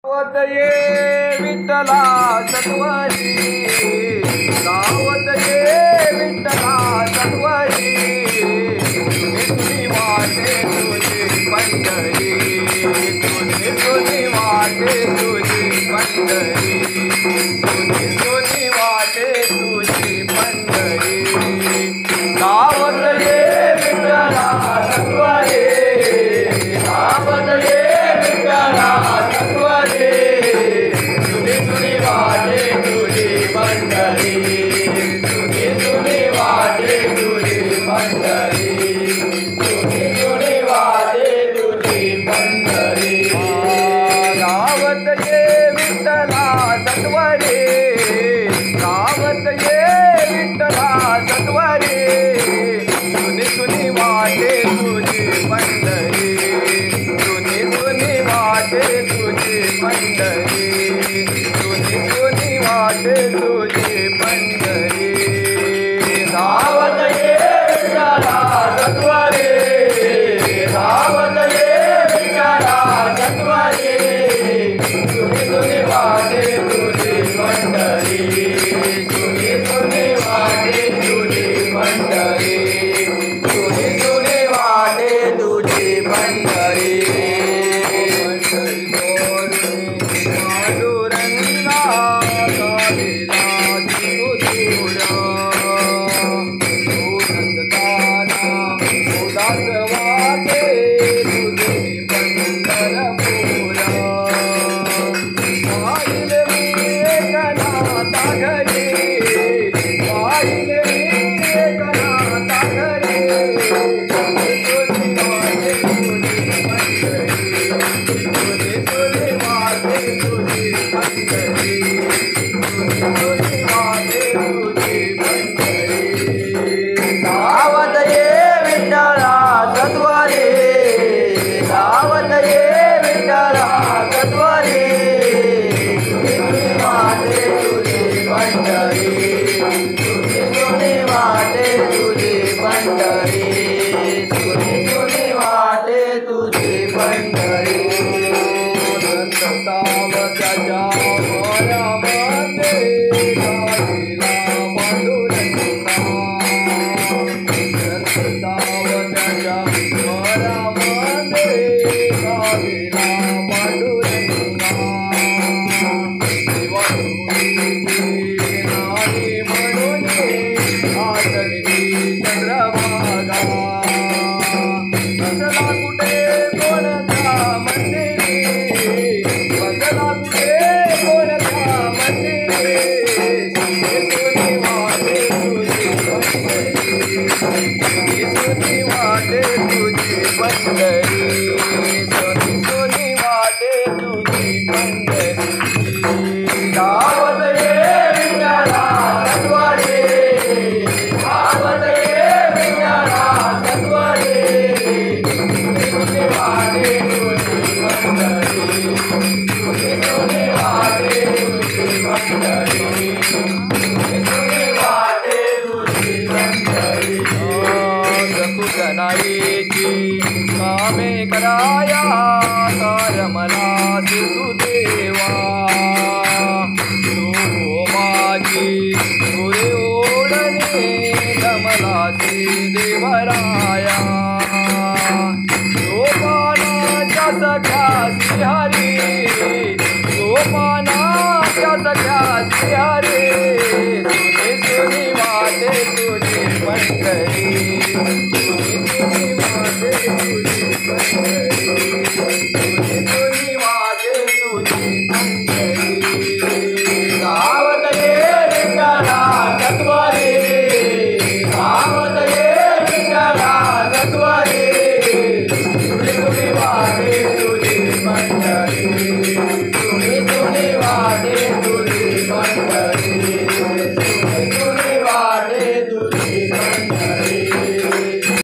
गावत ये विठ्ठला सत्वरी, गावत ये विठ्ठला सत्वरी, तुझी वाटे तुझी पंढरी, तुझी वाटे तुझी पंढरी, तुझी वाटे तुझी पंढरी। गावत ये विठ्ठला सत्वरी, गावत ये विठ्ठला सत्वरी, तुझी वाटे तुझी पंढरी, तुझी वाटे तुझी पंढरी, तुझी वाटे तुझी पंढरी। गावत ये विठ्ठला सत्वरी, गावत ये विठ्ठला सत्वरी, तुझी वाटे तुझी पंढरी, तुझी वाटे तुझी पंढरी, तुझी वाटे तुझी पंढरी। गावत ये विठ्ठला सत्वरी, गावत ये विठ्ठला सत्वरी, तुझी वाटे तुझी पंढरी, तुझी वाटे तुझी पंढरी, तुझी वाटे तुझी पंढरी। गावत ये विठ्ठला सत्वरी, गावत ये विठ्ठला सत्वरी, तुझी वाटे तुझी पंढरी, तुझी वाटे तुझी पंढरी, तुझी वाटे तुझी पंढरी। सावकाच्या मनामध्ये गावीला पांडुरंगा, सावकाच्या मनामध्ये गावीला पांडुरंगा, दिवाळीची नाही म्हणून आटली चंद्रभागा, बसला कुठे कोणत्या मंदिरी, बसला कुठे कोणत्या मंदिरी, तुझी वाटे तुझी पंढरी, तुझी वाटे तुझी पंढरी, तुझी वाटे तुझी पंढरी। गावत ये विठ्ठला सत्वरी, गावत ये विठ्ठला सत्वरी, तुझी वाटे तुझी पंढरी, तुझी वाटे तुझी पंढरी, तुझी वाटे तुझी पंढरी। जनाईची कामे कराया तर मला सुदेवा, तू माझी गुरे ओढणे मला देवराया।